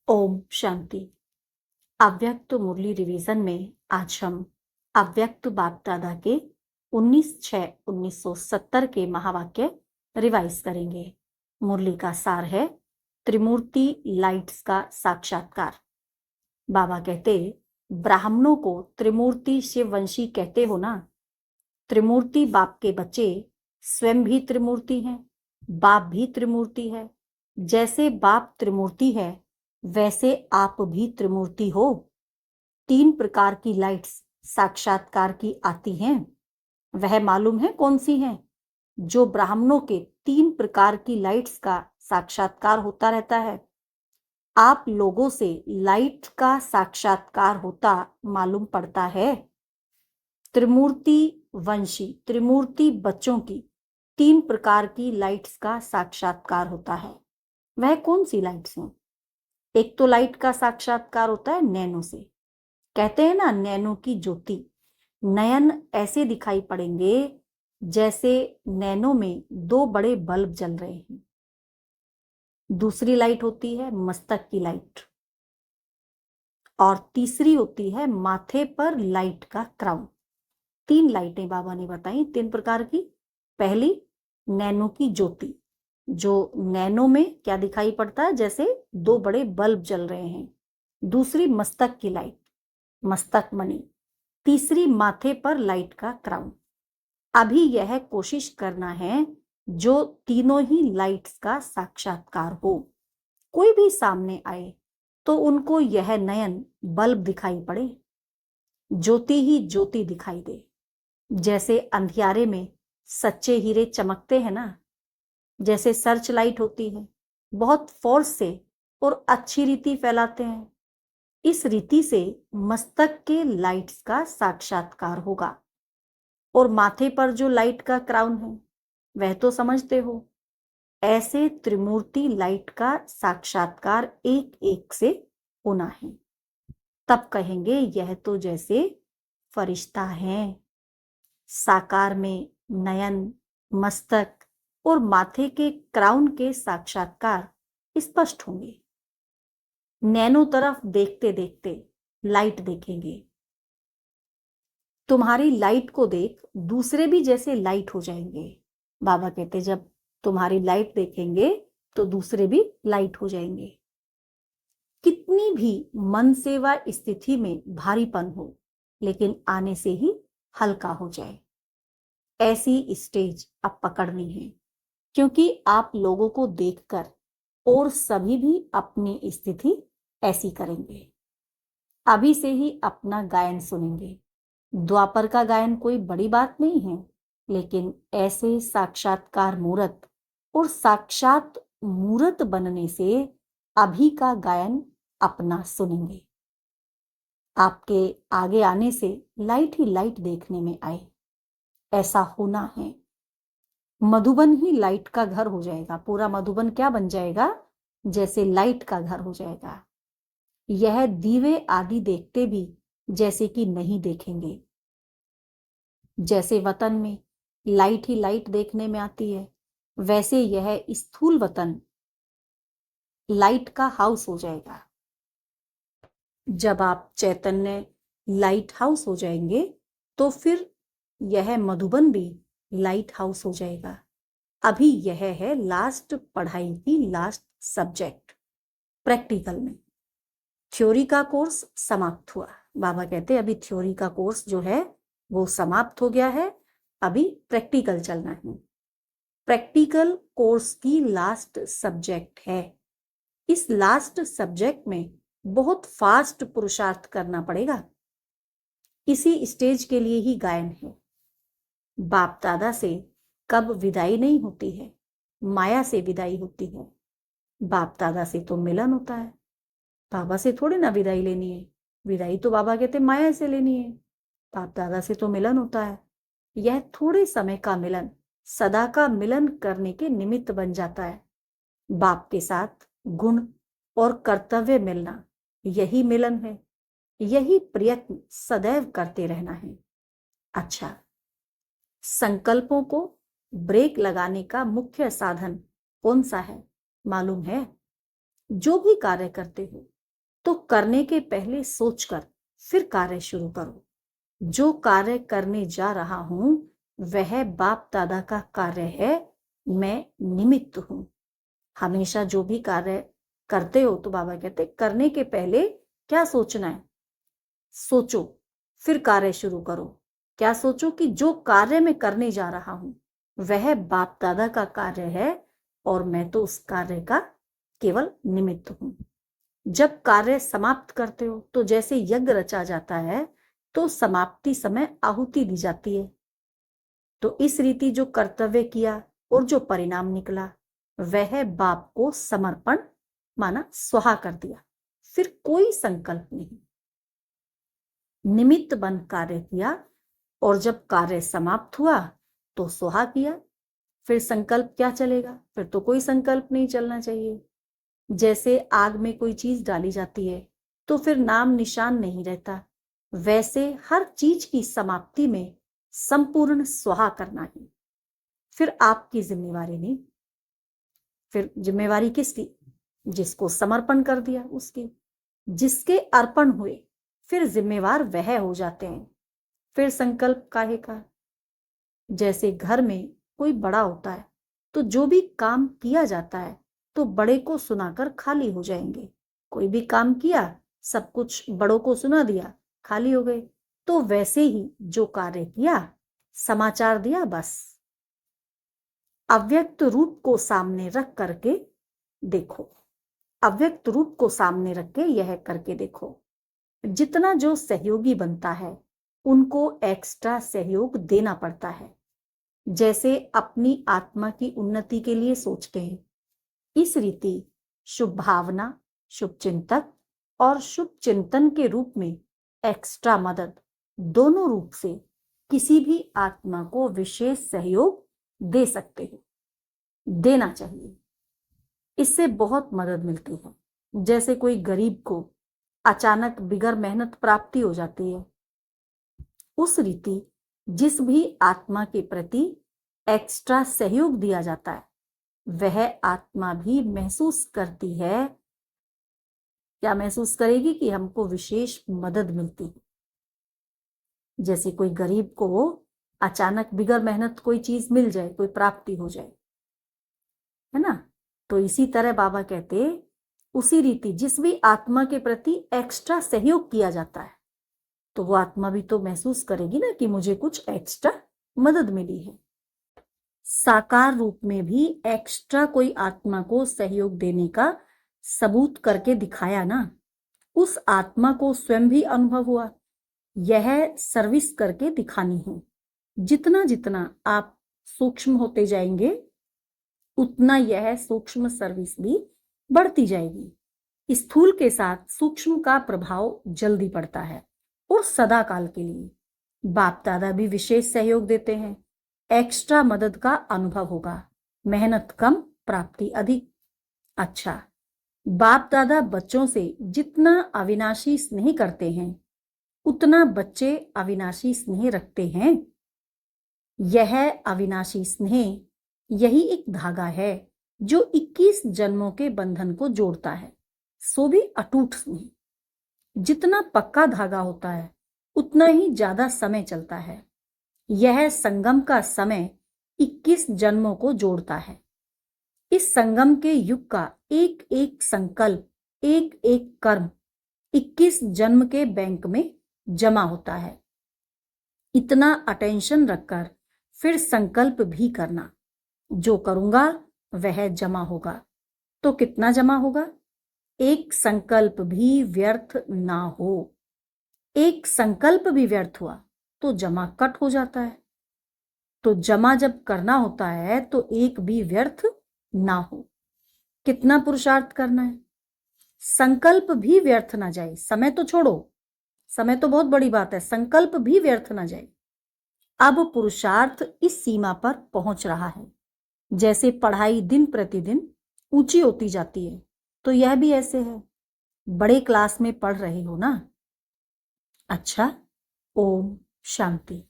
ओम शांति। अव्यक्त मुरली रिवीजन में आज हम अव्यक्त बाप दादा के 19/6/1970 के महावाक्य रिवाइज करेंगे। मुरली का सार है त्रिमूर्ति लाइट्स का साक्षात्कार। बाबा कहते, ब्राह्मणों को त्रिमूर्ति शिववंशी कहते हो ना। त्रिमूर्ति बाप के बच्चे स्वयं भी त्रिमूर्ति हैं, बाप भी त्रिमूर्ति है। जैसे बाप त्रिमूर्ति है वैसे आप भी त्रिमूर्ति हो। 3 प्रकार की लाइट्स साक्षात्कार की आती हैं। वह मालूम है कौन सी हैं? जो ब्राह्मणों के 3 प्रकार की लाइट्स का साक्षात्कार होता रहता है। आप लोगों से लाइट का साक्षात्कार होता मालूम पड़ता है। त्रिमूर्ति वंशी त्रिमूर्ति बच्चों की 3 प्रकार की लाइट्स का साक्षात्कार होता है। वह कौन सी लाइट्स हैं? एक तो लाइट का साक्षात्कार होता है नैनो से। कहते हैं ना, नैनो की ज्योति। नयन ऐसे दिखाई पड़ेंगे जैसे नैनो में 2 बड़े बल्ब जल रहे हैं। दूसरी लाइट होती है मस्तक की लाइट, और तीसरी होती है माथे पर लाइट का क्राउन। 3 लाइटें बाबा ने बताई 3 प्रकार की। पहली नैनो की ज्योति, जो नैनो में क्या दिखाई पड़ता है, जैसे 2 बड़े बल्ब जल रहे हैं। दूसरी मस्तक की लाइट, मस्तक मणि। तीसरी माथे पर लाइट का क्राउन। अभी यह कोशिश करना है जो तीनों ही लाइट्स का साक्षात्कार हो। कोई भी सामने आए तो उनको यह नयन बल्ब दिखाई पड़े, ज्योति ही ज्योति दिखाई दे। जैसे अंधियारे में सच्चे हीरे चमकते हैं ना, जैसे सर्च लाइट होती है, बहुत फोर्स से और अच्छी रीति फैलाते हैं। इस रीति से मस्तक के लाइट्स का साक्षात्कार होगा। और माथे पर जो लाइट का क्राउन है वह तो समझते हो। ऐसे त्रिमूर्ति लाइट का साक्षात्कार एक एक से होना है। तब कहेंगे यह तो जैसे फरिश्ता है। साकार में नयन, मस्तक और माथे के क्राउन के साक्षात्कार स्पष्ट होंगे। नैनो तरफ देखते देखते लाइट देखेंगे। तुम्हारी लाइट को देख दूसरे भी जैसे लाइट हो जाएंगे। बाबा कहते, जब तुम्हारी लाइट देखेंगे तो दूसरे भी लाइट हो जाएंगे। कितनी भी मन सेवा स्थिति में भारीपन हो, लेकिन आने से ही हल्का हो जाए, ऐसी स्टेज अब पकड़नी है। क्योंकि आप लोगों को देखकर और सभी भी अपनी स्थिति ऐसी करेंगे। अभी से ही अपना गायन सुनेंगे। द्वापर का गायन कोई बड़ी बात नहीं है, लेकिन ऐसे साक्षात्कार मूर्त और साक्षात मूर्त बनने से अभी का गायन अपना सुनेंगे। आपके आगे आने से लाइट ही लाइट देखने में आए, ऐसा होना है। मधुबन ही लाइट का घर हो जाएगा। पूरा मधुबन क्या बन जाएगा? जैसे लाइट का घर हो जाएगा। यह दीवे आदि देखते भी जैसे कि नहीं देखेंगे। जैसे वतन में लाइट ही लाइट देखने में आती है, वैसे यह स्थूल वतन लाइट का हाउस हो जाएगा। जब आप चैतन्य लाइट हाउस हो जाएंगे तो फिर यह मधुबन भी लाइट हाउस हो जाएगा। अभी यह है लास्ट पढ़ाई की लास्ट सब्जेक्ट। प्रैक्टिकल में थ्योरी का कोर्स समाप्त हुआ। बाबा कहते अभी थ्योरी का कोर्स जो है वो समाप्त हो गया है, अभी प्रैक्टिकल चलना है। प्रैक्टिकल कोर्स की लास्ट सब्जेक्ट है। इस लास्ट सब्जेक्ट में बहुत फास्ट पुरुषार्थ करना पड़ेगा। इसी स्टेज के लिए ही गायन है। बाप दादा से कब विदाई नहीं होती है, माया से विदाई होती है। बाप दादा से तो मिलन होता है, बाबा से थोड़ी ना विदाई लेनी है। विदाई तो बाबा कहते माया से लेनी है। बाप दादा से तो मिलन होता है। यह थोड़े समय का मिलन सदा का मिलन करने के निमित्त बन जाता है। बाप के साथ गुण और कर्तव्य मिलना, यही मिलन है। यही प्रयत्न सदैव करते रहना है। अच्छा, संकल्पों को ब्रेक लगाने का मुख्य साधन कौन सा है मालूम है? जो भी कार्य करते हो तो करने के पहले सोचकर फिर कार्य शुरू करो। जो कार्य करने जा रहा हूं वह बाप दादा का कार्य है, मैं निमित्त हूं। हमेशा जो भी कार्य करते हो तो बाबा कहते करने के पहले क्या सोचना है, सोचो फिर कार्य शुरू करो। क्या सोचो कि जो कार्य मैं करने जा रहा हूं वह बाप दादा का कार्य है और मैं तो उस कार्य का केवल निमित्त हूं। जब कार्य समाप्त करते हो तो जैसे यज्ञ रचा जाता है तो समाप्ति समय आहुति दी जाती है। तो इस रीति जो कर्तव्य किया और जो परिणाम निकला वह बाप को समर्पण माना, स्वाहा कर दिया। फिर कोई संकल्प नहीं, निमित्त बन कार्य किया और जब कार्य समाप्त हुआ तो स्वाहा किया। फिर संकल्प क्या चलेगा, फिर तो कोई संकल्प नहीं चलना चाहिए। जैसे आग में कोई चीज डाली जाती है तो फिर नाम निशान नहीं रहता, वैसे हर चीज की समाप्ति में संपूर्ण स्वाहा करना ही फिर आपकी जिम्मेवारी नहीं। फिर जिम्मेवारी किसकी, जिसको समर्पण कर दिया उसकी। जिसके अर्पण हुए फिर जिम्मेवार वह हो जाते हैं। फिर संकल्प काहे का। जैसे घर में कोई बड़ा होता है तो जो भी काम किया जाता है तो बड़े को सुनाकर खाली हो जाएंगे। कोई भी काम किया, सब कुछ बड़ों को सुना दिया, खाली हो गए। तो वैसे ही जो कार्य किया, समाचार दिया, बस अव्यक्त रूप को सामने रख करके देखो। अव्यक्त रूप को सामने रख के यह करके देखो। जितना जो सहयोगी बनता है उनको एक्स्ट्रा सहयोग देना पड़ता है। जैसे अपनी आत्मा की उन्नति के लिए सोचते हैं, इस रीति शुभ भावना, शुभ चिंतक और शुभ चिंतन के रूप में एक्स्ट्रा मदद दोनों रूप से किसी भी आत्मा को विशेष सहयोग दे सकते हो, देना चाहिए। इससे बहुत मदद मिलती है। जैसे कोई गरीब को अचानक बिगर मेहनत प्राप्ति हो जाती है, उस रीति जिस भी आत्मा के प्रति एक्स्ट्रा सहयोग दिया जाता है वह आत्मा भी महसूस करती है, क्या महसूस करेगी कि हमको विशेष मदद मिलती है। जैसे कोई गरीब को अचानक बिगर मेहनत कोई चीज मिल जाए, कोई प्राप्ति हो जाए, है ना। तो इसी तरह बाबा कहते उसी रीति जिस भी आत्मा के प्रति एक्स्ट्रा सहयोग किया जाता है तो वो आत्मा भी तो महसूस करेगी ना कि मुझे कुछ एक्स्ट्रा मदद मिली है। साकार रूप में भी एक्स्ट्रा कोई आत्मा को सहयोग देने का सबूत करके दिखाया ना, उस आत्मा को स्वयं भी अनुभव हुआ। यह सर्विस करके दिखानी है। जितना जितना आप सूक्ष्म होते जाएंगे उतना यह सूक्ष्म सर्विस भी बढ़ती जाएगी। स्थूल के साथ सूक्ष्म का प्रभाव जल्दी पड़ता है और सदा काल के लिए। बाप दादा भी विशेष सहयोग देते हैं। एक्स्ट्रा मदद का अनुभव होगा, मेहनत कम, प्राप्ति अधिक। अच्छा, बाप दादा बच्चों से जितना अविनाशी स्नेह करते हैं उतना बच्चे अविनाशी स्नेह रखते हैं। यह अविनाशी स्नेह यही एक धागा है जो 21 जन्मों के बंधन को जोड़ता है, सो भी अटूट स्नेह। जितना पक्का धागा होता है उतना ही ज्यादा समय चलता है। यह संगम का समय 21 जन्मों को जोड़ता है। इस संगम के युग का एक एक संकल्प, एक एक कर्म 21 जन्म के बैंक में जमा होता है। इतना अटेंशन रखकर फिर संकल्प भी करना, जो करूंगा वह जमा होगा। तो कितना जमा होगा? एक संकल्प भी व्यर्थ ना हो। एक संकल्प भी व्यर्थ हुआ तो जमा कट हो जाता है। तो जमा जब करना होता है तो एक भी व्यर्थ ना हो। कितना पुरुषार्थ करना है, संकल्प भी व्यर्थ ना जाए। समय तो छोड़ो, समय तो बहुत बड़ी बात है, संकल्प भी व्यर्थ ना जाए। अब पुरुषार्थ इस सीमा पर पहुंच रहा है। जैसे पढ़ाई दिन प्रतिदिन ऊंची होती जाती है तो यह भी ऐसे है। बड़े क्लास में पढ़ रहे हो ना। अच्छा, ओम शांति।